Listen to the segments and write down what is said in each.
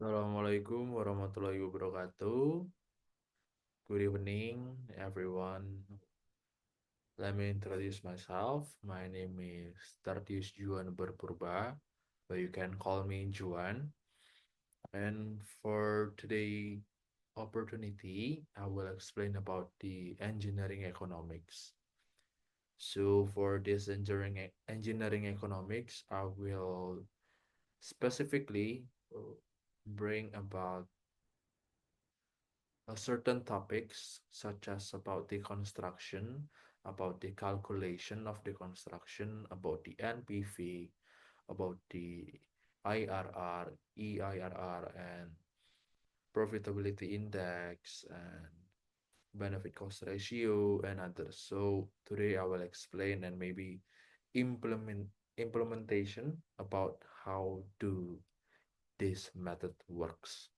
Assalamualaikum warahmatullahi wabarakatuh. Good evening, everyone. Let me introduce myself. My name is Tertius Juan Purba, but you can call me Juan. And for today opportunity, I will explain about the engineering economics. So for this engineering economics, I will specifically bring about certain topics such as about the construction, about the calculation of the construction, about the NPV, about the IRR, EIRR, and profitability index, and benefit cost ratio, and others. So today I will explain and maybe implement implementation about how do this method works.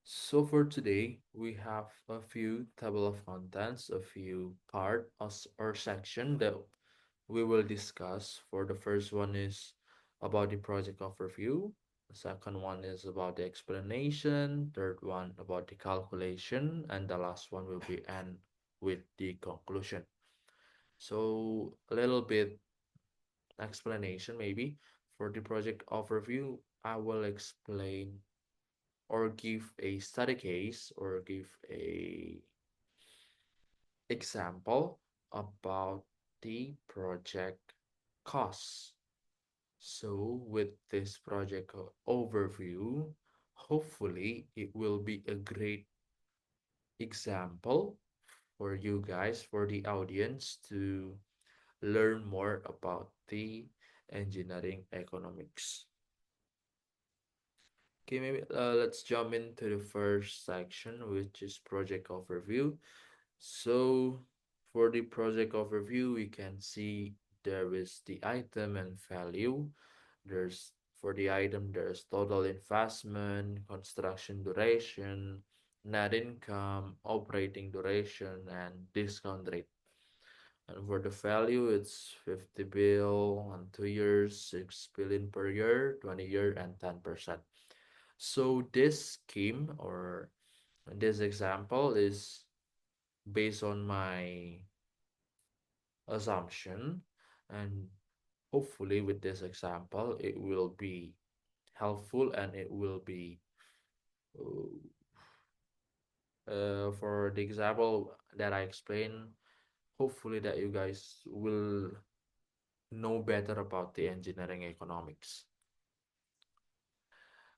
So for today, we have a few table of contents, a few part or section that we will discuss. For the first one is about the project overview. The second one is about the explanation. Third one about the calculation, and the last one will be end with the conclusion. So a little bit explanation maybe for the project overview. I will explain or give a study case or give a example about the project costs. So with this project overview, hopefully it will be a great example for you guys, for the audience to learn more about the engineering economics. Okay, maybe let's jump into the first section, which is project overview. So for the project overview, we can see there is the item and value. There's for the item, there's total investment, construction duration, net income, operating duration, and discount rate. And for the value, it's 50 bill on 2 years, 6 billion per year, 20 year, and 10%. So this scheme or this example is based on my assumption, and hopefully with this example it will be helpful and it will be for the example that I explained, hopefully that you guys will know better about the engineering economics.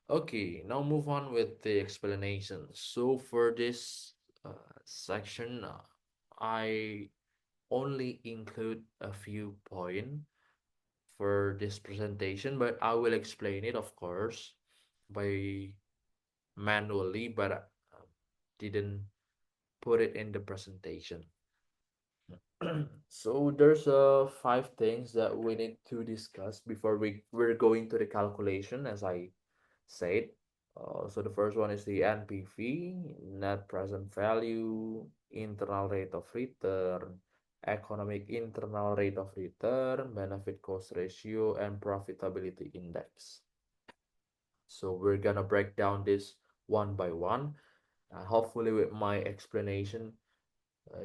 Okay, now move on with the explanation. So for this section, I only include a few points for this presentation, but I will explain it, of course, by manually, but didn't put it in the presentation. So there's five things that we need to discuss before we're going to the calculation, as I said. So the first one is the NPV, net present value, internal rate of return, economic internal rate of return, benefit cost ratio, and profitability index. So we're gonna break down this one by one. Hopefully with my explanation,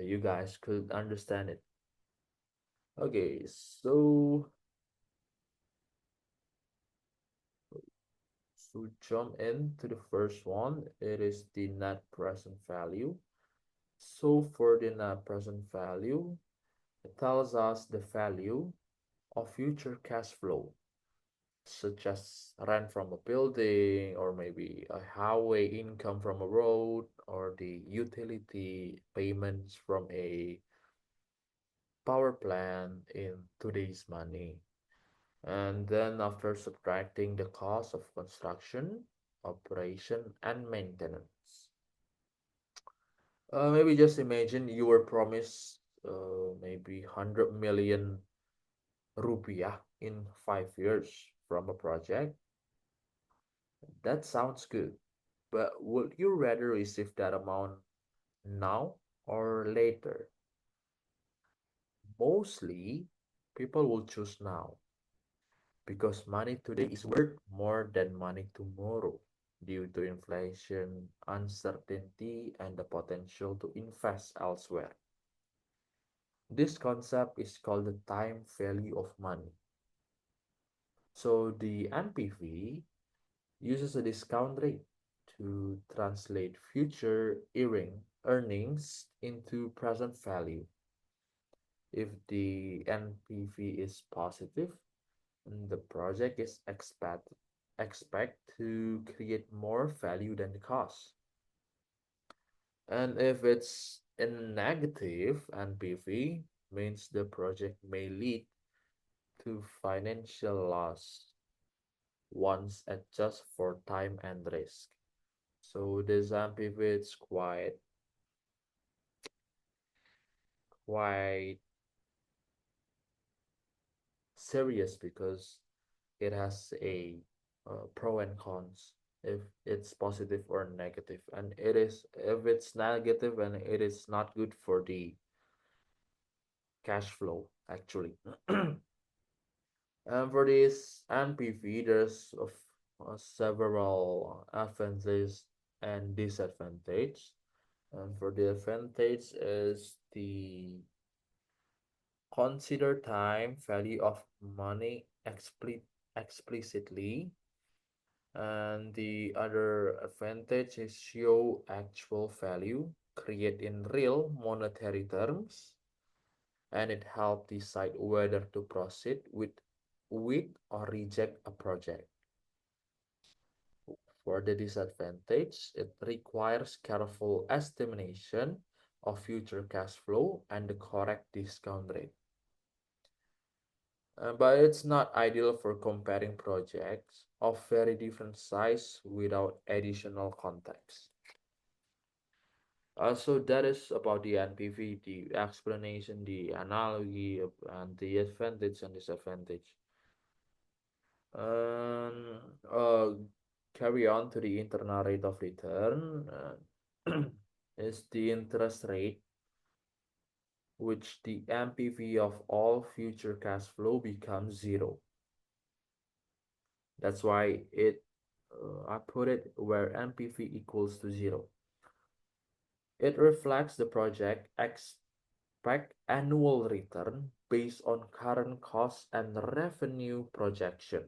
you guys could understand it. Okay, so jump into the first one. It is the net present value. So for the net present value, it tells us the value of future cash flow, such as rent from a building, or maybe a highway income from a road, or the utility payments from a power plant in today's money. And then after subtracting the cost of construction, operation, and maintenance. Maybe just imagine you were promised maybe 100 million rupiah in 5 years from a project. That sounds good, but would you rather receive that amount now or later? Mostly, people will choose now. because money today is worth more than money tomorrow due to inflation, uncertainty, and the potential to invest elsewhere. This concept is called the time value of money. So the NPV uses a discount rate to translate future earnings into present value. If the NPV is positive, the project is expect to create more value than the cost. And if it's in negative NPV, means the project may lead to financial loss once adjust for time and risk. So this NPV is quite serious because it has a pro and cons if it's positive or negative, and it is if it's negative and it is not good for the cash flow actually. And for this NPV, there's several advantages and disadvantages. And for the advantage is the consider time value of money explicitly, and the other advantage is show actual value create in real monetary terms, and it helps decide whether to proceed with or reject a project. For the disadvantage, it requires careful estimation of future cash flow and the correct discount rate. But it's not ideal for comparing projects of very different size without additional context. So that is about the NPV, the explanation, the analogy, and the advantage and disadvantage. Um, uh, Carry on to the internal rate of return. Is the interest rate which the NPV of all future cash flow becomes zero. That's why I put it where NPV equals to zero. It reflects the project expect annual return based on current cost and revenue projection.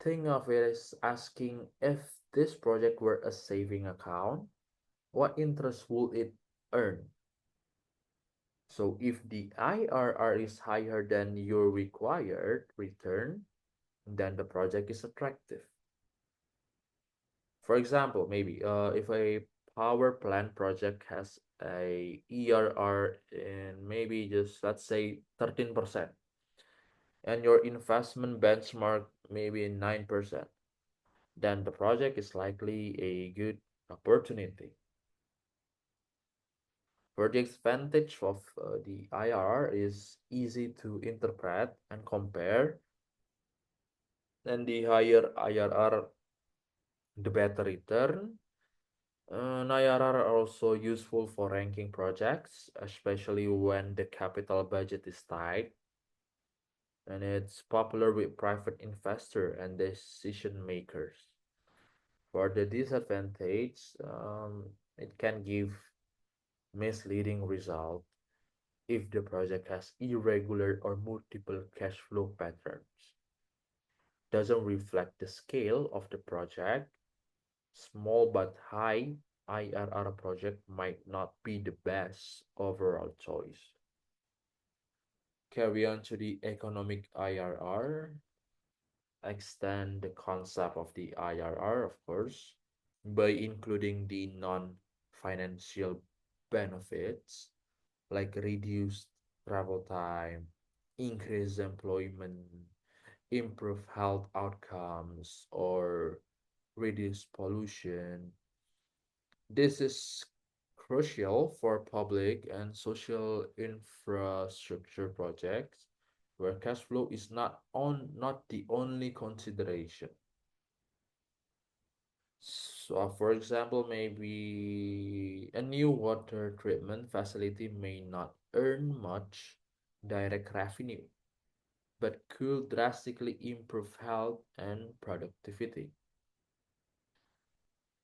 Think of it as asking if this project were a saving account, what interest would it earn? So if the IRR is higher than your required return, then the project is attractive. For example, maybe if a power plant project has a ERR in maybe just let's say 13%, and your investment benchmark maybe 9%, then the project is likely a good opportunity. For the advantage of the IRR is easy to interpret and compare, and the higher IRR, the better return. IRR are also useful for ranking projects, especially when the capital budget is tight, and it's popular with private investor and decision makers. For the disadvantage, it can give misleading result if the project has irregular or multiple cash flow patterns, doesn't reflect the scale of the project. Small but high IRR project might not be the best overall choice. Carry on to the economic IRR, extend the concept of the IRR, of course, by including the non-financial benefits like reduced travel time, increased employment, improve health outcomes, or reduce pollution. This is crucial for public and social infrastructure projects where cash flow is not the only consideration. So, for example, maybe a new water treatment facility may not earn much direct revenue, but could drastically improve health and productivity.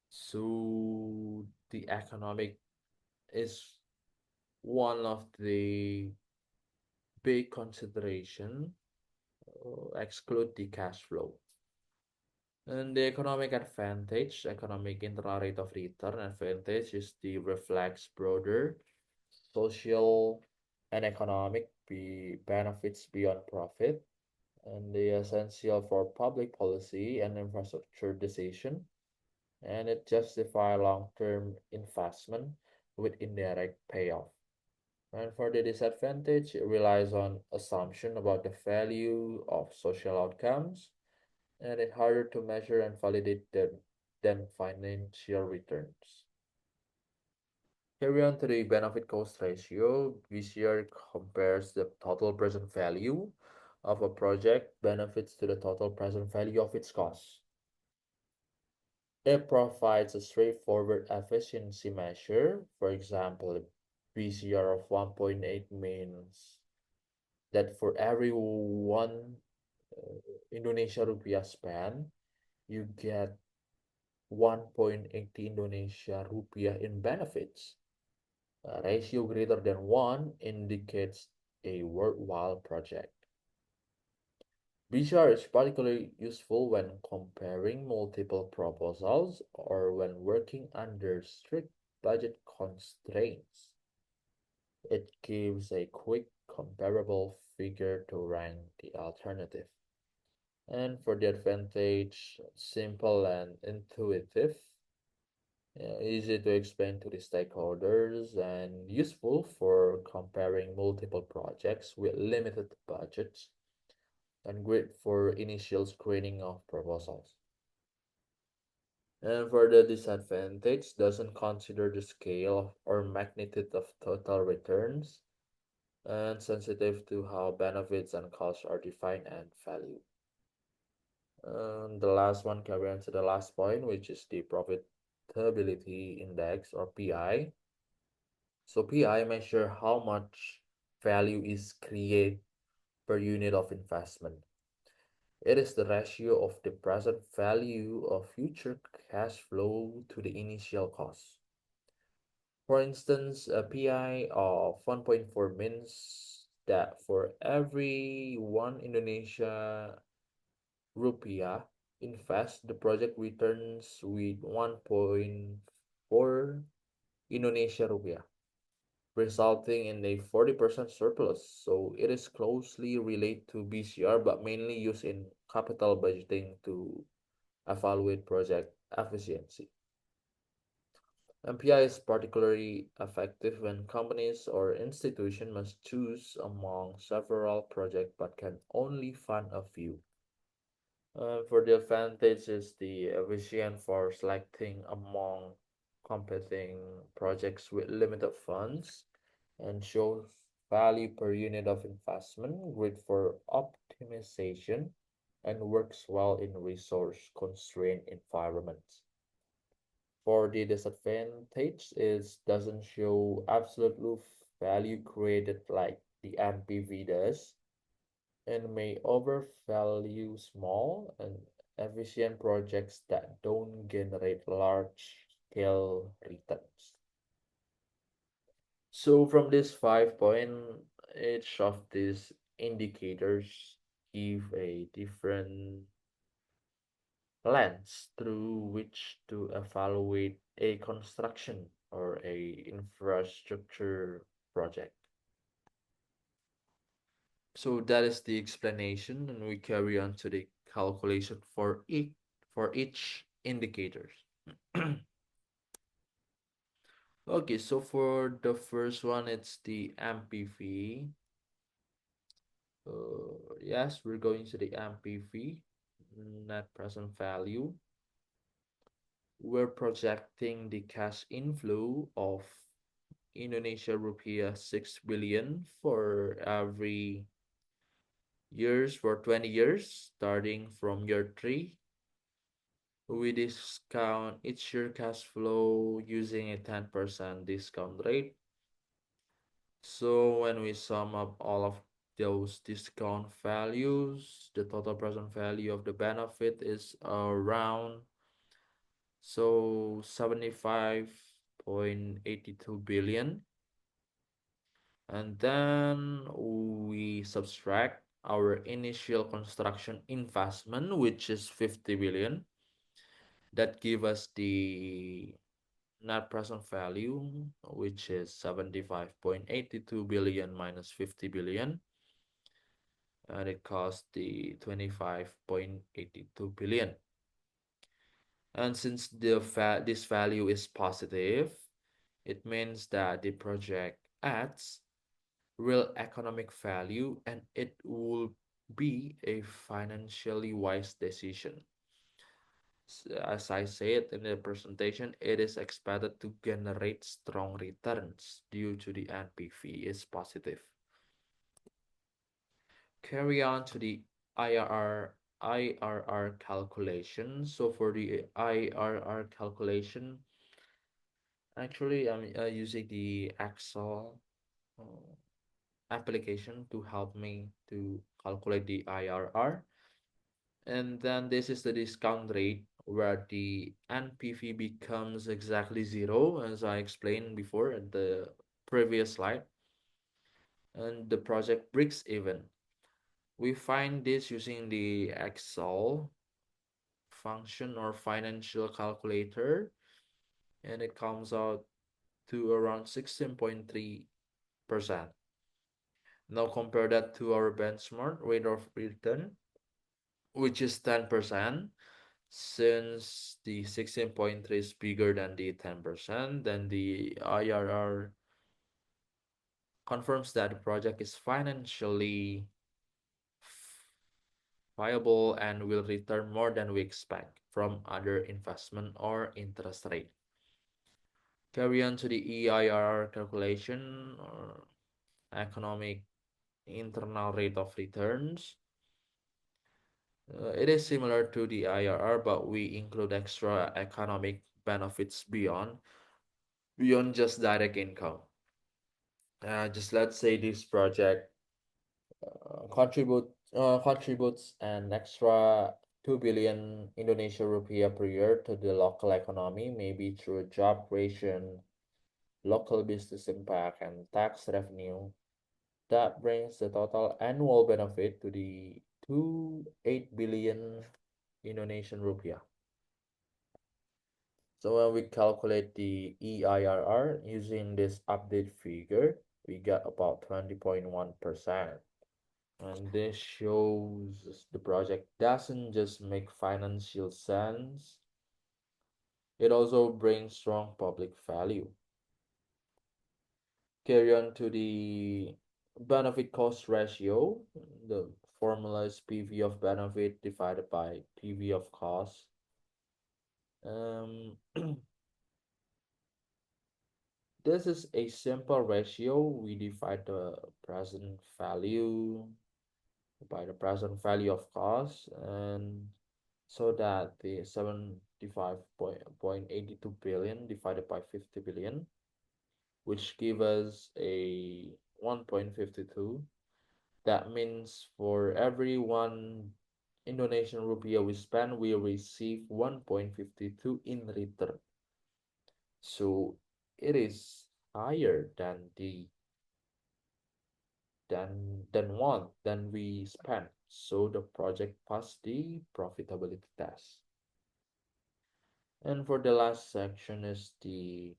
So the economic is one of the big consideration, exclude the cash flow. And the economic internal rate of return advantage is the reflects broader social and economic benefits beyond profit, and the essential for public policy and infrastructure decision, and it justify long-term investment with indirect payoff. And for the disadvantage, it relies on assumption about the value of social outcomes, and it's harder to measure and validate them than financial returns. Carry on to the benefit cost ratio. BCR compares the total present value of a project benefits to the total present value of its costs. It provides a straightforward efficiency measure. For example, BCR of 1.8 means that for every one Indonesia rupiah spent, you get 1.80 Indonesia rupiah in benefits. A ratio greater than 1 indicates a worthwhile project. BCR is particularly useful when comparing multiple proposals or when working under strict budget constraints. It gives a quick comparable figure to rank the alternative. And for the advantage, simple and intuitive, easy to explain to the stakeholders, and useful for comparing multiple projects with limited budgets, and great for initial screening of proposals. And for the disadvantage, doesn't consider the scale or magnitude of total returns, and sensitive to how benefits and costs are defined and valued. And the last one carry on to the last point, which is the profitability index or PI. So PI measure how much value is created per unit of investment. It is the ratio of the present value of future cash flow to the initial cost. For instance, a PI of 1.4 means that for every 1 Indonesia rupiah invest, the project returns with 1.4 Indonesia rupiah, resulting in a 40% surplus. So it is closely related to BCR but mainly used in capital budgeting to evaluate project efficiency. MPI is particularly effective when companies or institutions must choose among several projects but can only fund a few. For the advantage is the efficient for selecting among competing projects with limited funds, and shows value per unit of investment, great for optimization, and works well in resource constrained environments. For the disadvantage is doesn't show absolute value created like the MPV does, and may overvalue small and efficient projects that don't generate large scale returns. So from this 5 point, each of these indicators give a different lens through which to evaluate a construction or a infrastructure project. So that is the explanation, and we carry on to the calculation for each indicators. Okay, so for the first one, it's the MPV. Yes, we're going to the MPV, net present value. We're projecting the cash inflow of Indonesia rupiah 6 billion for every years for 20 years, starting from year 3. We discount each year cash flow using a 10% discount rate. So when we sum up all of those discount values, the total present value of the benefit is around 75.82 billion. And then we subtract our initial construction investment, which is 50 billion. That give us the net present value, which is 75.82 billion minus 50 billion, and it costs the 25.82 billion. And since this value is positive, it means that the project adds real economic value and it will be a financially wise decision. As I said in the presentation, it is expected to generate strong returns due to the NPV is positive. Carry on to the IRR calculation. So for the IRR calculation, actually I'm using the Excel uh, application to help me to calculate the IRR. And then this is the discount rate where the NPV becomes exactly zero, as I explained before at the previous slide, and the project breaks even. We find this using the Excel function or financial calculator, and it comes out to around 16.3%. Now compare that to our benchmark rate of return, which is 10%. Since the 16.3 is bigger than the 10%, then the IRR confirms that the project is financially viable and will return more than we expect from other investment or interest rate. Carry on to the EIRR calculation or economic internal rate of returns. It is similar to the IRR, but we include extra economic benefits beyond just direct income. Just let's say this project contributes an extra 2 billion Indonesian rupiah per year to the local economy, maybe through job creation, local business impact, and tax revenue. That brings the total annual benefit to the 8 billion Indonesian rupiah. So when we calculate the EIRR using this update figure, we get about 20.1%. And this shows the project doesn't just make financial sense, it also brings strong public value. Carry on to the benefit cost ratio. The formula is PV of benefit divided by PV of cost. Um, this is a simple ratio. We divide the present value by the present value of cost, and so that the 75.82 billion divided by 50 billion, which give us a 1.52. That means for every one Indonesian rupiah we spend, we receive 1.52 in return. So it is higher than the than we spent. So the project passed the profitability test. And for the last section is the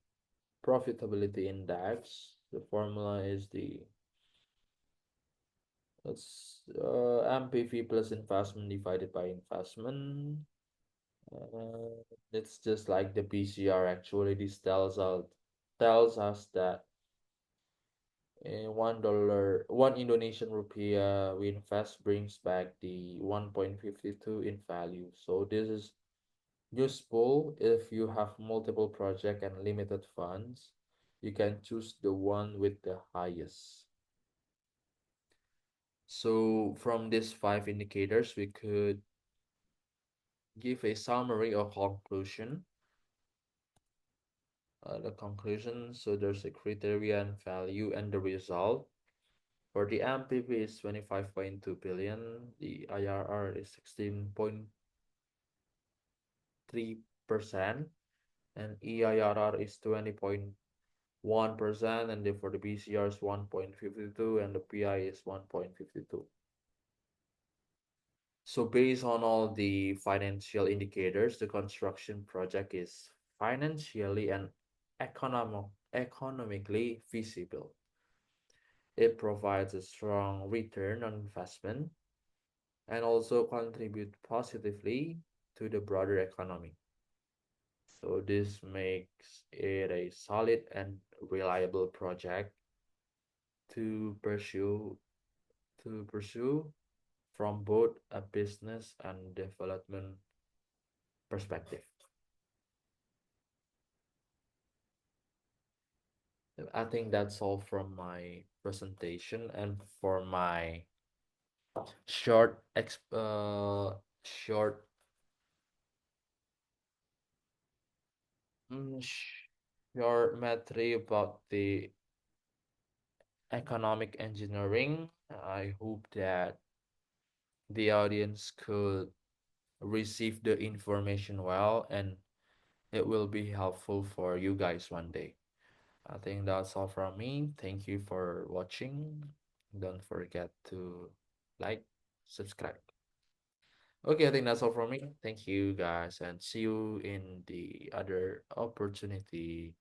profitability index. The formula is the MPV plus investment divided by investment. It's just like the PCR. Actually, this tells us that in $1, one Indonesian rupiah we invest brings back the 1.52 in value. So this is useful if you have multiple project and limited funds. You can choose the one with the highest. So from these five indicators, we could give a summary or conclusion. The conclusion, so there's a criterion, value, and the result. For the MPP is 25.2 billion, the IRR is 16.3%, and EIRR is 20.1%, and for the BCR is 1.52, and the PI is 1.52. So based on all the financial indicators, the construction project is financially and economically feasible. It provides a strong return on investment and also contribute positively to the broader economy. So this makes it a solid and reliable project to pursue from both a business and development perspective. I think that's all from my presentation and for my short short mm, sh- short matter about the economic engineering. I hope that the audience could receive the information well and it will be helpful for you guys one day. I think that's all from me. Thank you for watching. Don't forget to like, subscribe. Okay, I think that's all from me. Thank you guys and see you in the other opportunity.